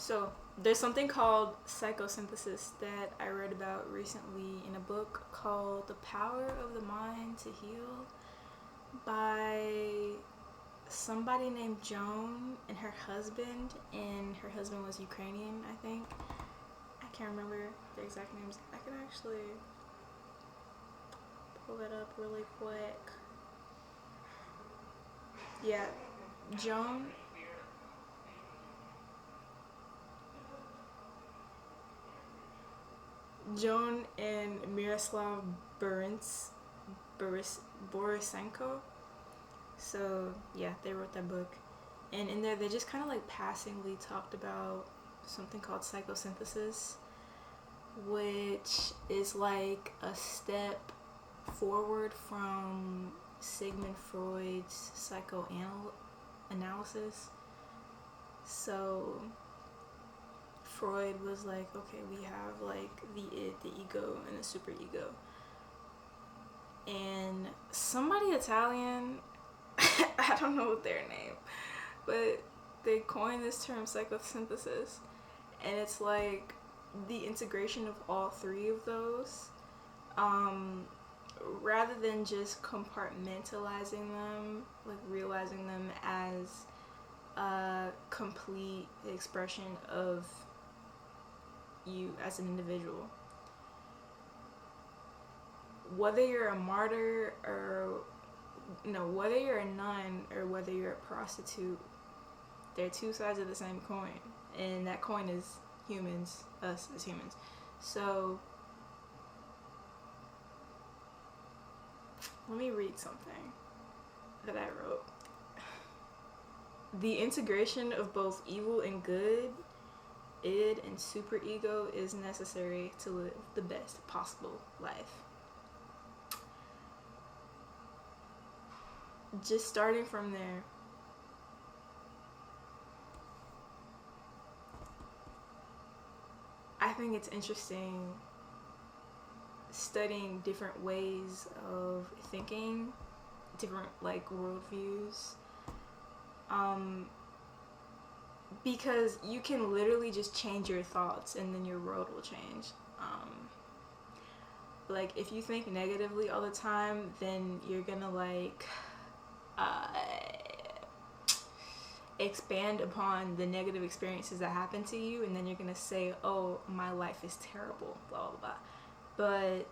So, there's something called psychosynthesis that I read about recently in a book called The Power of the Mind to Heal by somebody named Joan and her husband. And her husband was Ukrainian, I think. I can't remember the exact names. I can actually pull it up really quick. Yeah, Joan. Joan and Miroslav Borisenko. So yeah, they wrote that book, and in there they just kind of like passingly talked about something called psychosynthesis, which is like a step forward from Sigmund Freud's psychoanalysis. So Freud was like, okay, we have like the id, the ego, and the superego. And somebody Italian, I don't know their name, but they coined this term psychosynthesis, and it's like the integration of all three of those, rather than just compartmentalizing them, like realizing them as a complete expression of you as an individual. Whether you're a martyr or no, whether you're a nun or whether you're a prostitute, they're two sides of the same coin, and that coin is humans, us as humans. So let me read something that I wrote. The integration of both evil and good, id and superego, is necessary to live the best possible life. Just starting from there, I think it's interesting studying different ways of thinking, different like worldviews, because you can literally just change your thoughts and then your world will change. Like if you think negatively all the time, then you're gonna like expand upon the negative experiences that happen to you, and then you're gonna say, oh, my life is terrible, blah blah blah. But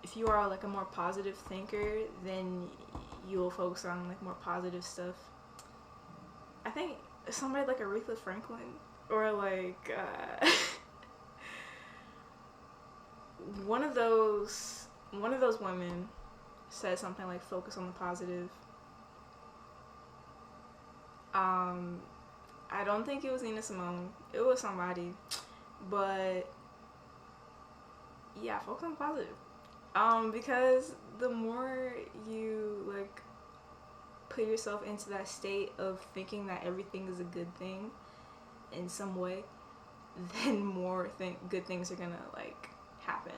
if you are like a more positive thinker, then you'll focus on like more positive stuff. I think somebody like Aretha Franklin or like one of those women said something like focus on the positive. I don't think it was Nina Simone. It was somebody, but yeah, focus on the positive. Because the more you like put yourself into that state of thinking that everything is a good thing in some way, then more good things are gonna like happen,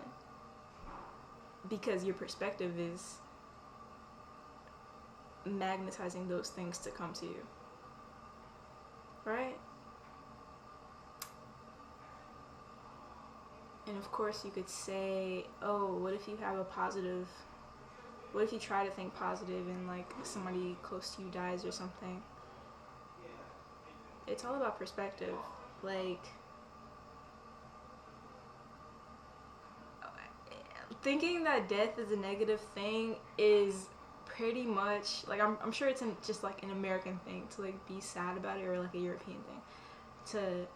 because your perspective is magnetizing those things to come to you, right? And of course you could say, oh, what if you try to think positive and like somebody close to you dies or something? It's all about perspective. Like thinking that death is a negative thing is pretty much like I'm sure it's just like an American thing to like be sad about it, or like a European thing to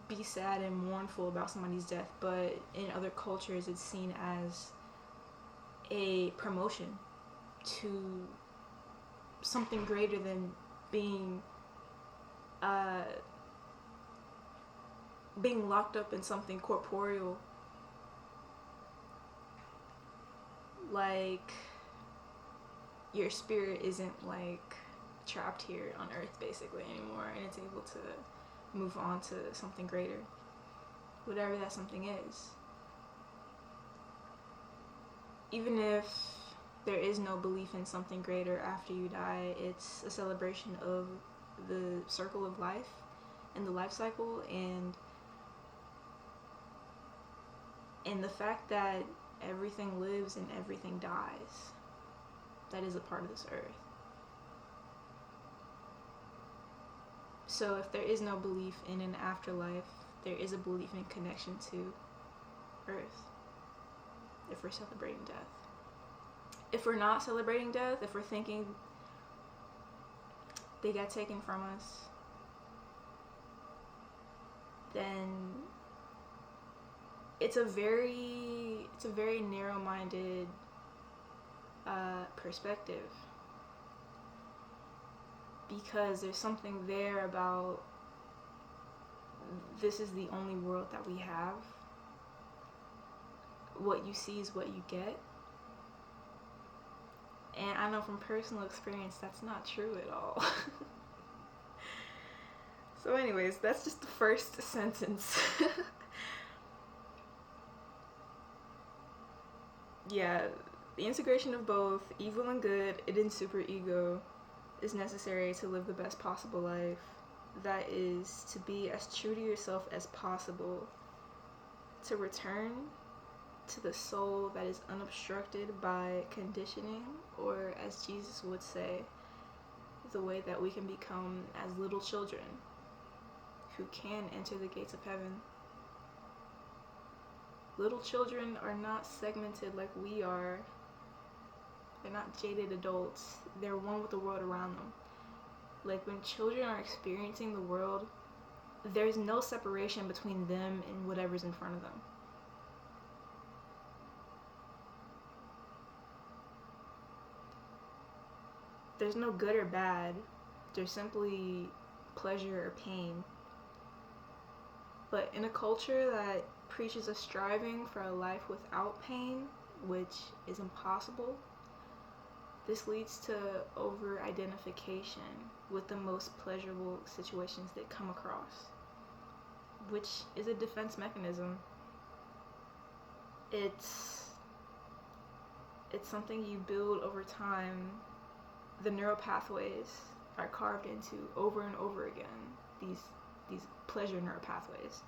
be sad and mournful about somebody's death, but in other cultures it's seen as a promotion to something greater than being locked up in something corporeal. Like your spirit isn't like trapped here on earth basically anymore, and it's able to move on to something greater, whatever that something is. Even if there is no belief in something greater after you die, it's a celebration of the circle of life and the life cycle, and the fact that everything lives and everything dies. That is a part of this earth. So if there is no belief in an afterlife, there is a belief in connection to earth. If we're celebrating death. If we're not celebrating death, if we're thinking they got taken from us, then it's a very narrow-minded perspective, because there's something there about this is the only world that we have. What you see is what you get. And I know from personal experience that's not true at all. So anyways, that's just the first sentence. Yeah, the integration of both evil and good in superego is necessary to live the best possible life. That is to be as true to yourself as possible, to return to the soul that is unobstructed by conditioning, or as Jesus would say, the way that we can become as little children who can enter the gates of heaven. Little children are not segmented like we are. They're not jaded adults. They're one with the world around them. Like, when children are experiencing the world, there's no separation between them and whatever's in front of them. There's no good or bad. There's simply pleasure or pain. But in a culture that preaches a striving for a life without pain, which is impossible, this leads to over-identification with the most pleasurable situations they come across, which is a defense mechanism. It's something you build over time. The neural pathways are carved into over and over again, these pleasure neural pathways.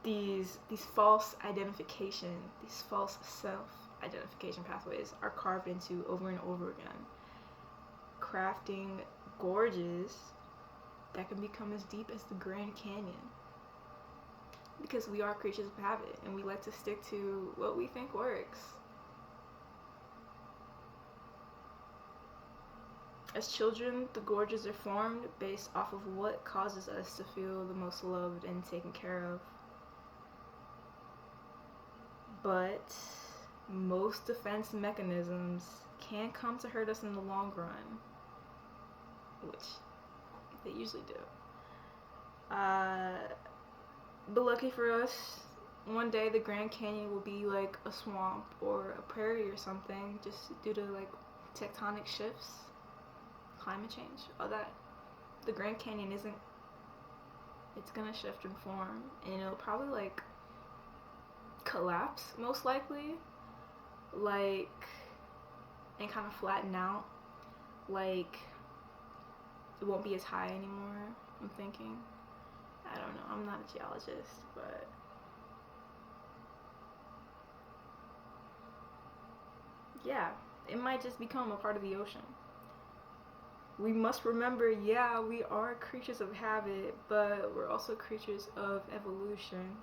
These false identification, these false self-identification pathways are carved into over and over again, crafting gorges that can become as deep as the Grand Canyon. Because we are creatures of habit, and we like to stick to what we think works. As children, the gorges are formed based off of what causes us to feel the most loved and taken care of. But most defense mechanisms can come to hurt us in the long run, which they usually do. But lucky for us, one day the Grand Canyon will be like a swamp or a prairie or something, just due to like tectonic shifts, climate change, all that. The Grand Canyon it's gonna shift and form, and it'll probably like collapse, most likely, like, and kind of flatten out. Like, it won't be as high anymore, I'm thinking. I don't know, I'm not a geologist, but yeah, it might just become a part of the ocean. We must remember, yeah, we are creatures of habit, but we're also creatures of evolution.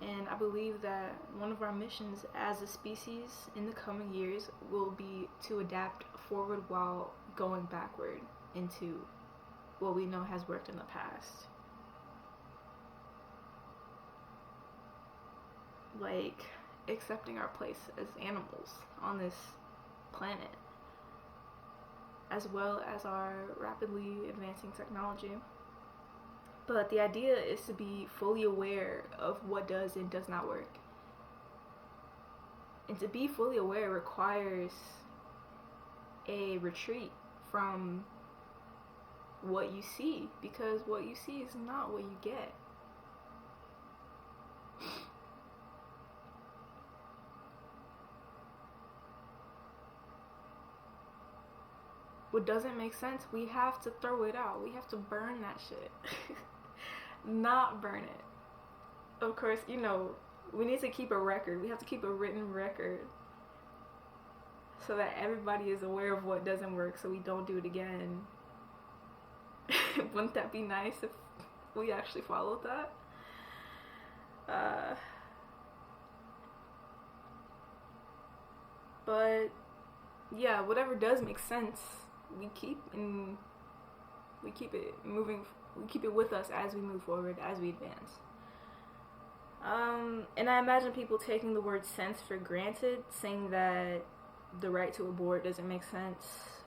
And I believe that one of our missions as a species in the coming years will be to adapt forward while going backward into what we know has worked in the past. Like, accepting our place as animals on this planet, as well as our rapidly advancing technology. But the idea is to be fully aware of what does and does not work. And to be fully aware requires a retreat from what you see, because what you see is not what you get. what doesn't make sense, we have to throw it out. We have to burn that shit. Not burn it. Of course, you know, we need to keep a record. We have to keep a written record so that everybody is aware of what doesn't work so we don't do it again. Wouldn't that be nice if we actually followed that? But yeah, whatever does make sense, we keep it moving. We keep it with us as we move forward, as we advance. And I imagine people taking the word sense for granted, saying that the right to abort doesn't make sense,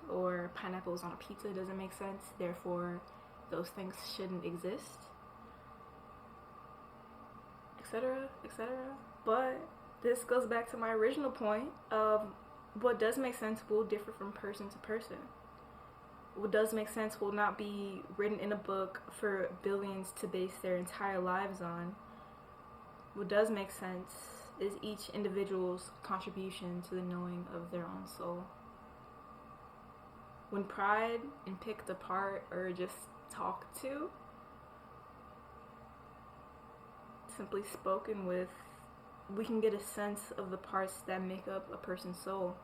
or pineapples on a pizza doesn't make sense, therefore those things shouldn't exist, etc., etc. But this goes back to my original point of what does make sense will differ from person to person. What does make sense will not be written in a book for billions to base their entire lives on. What does make sense is each individual's contribution to the knowing of their own soul. When pride and picked apart or just talked to, simply spoken with, we can get a sense of the parts that make up a person's soul.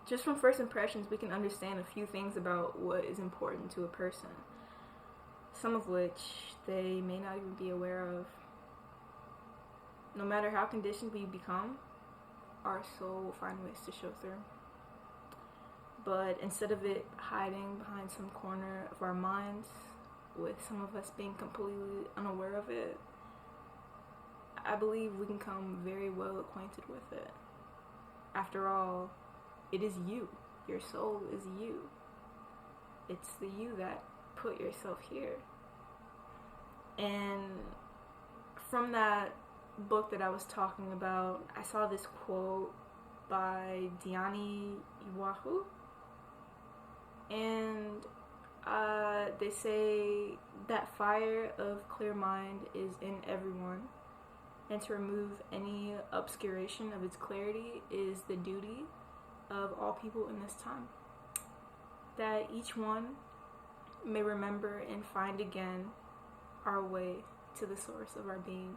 Just from first impressions, we can understand a few things about what is important to a person, some of which they may not even be aware of. No matter how conditioned we become, our soul will find ways to show through. But instead of it hiding behind some corner of our minds, with some of us being completely unaware of it, I believe we can become very well acquainted with it. After all, it is you. Your soul is you. It's the you that put yourself here. And from that book that I was talking about, I saw this quote by Diani Iwahu. And they say that fire of clear mind is in everyone, and to remove any obscuration of its clarity is the duty of all people in this time. That each one may remember and find again our way to the source of our being.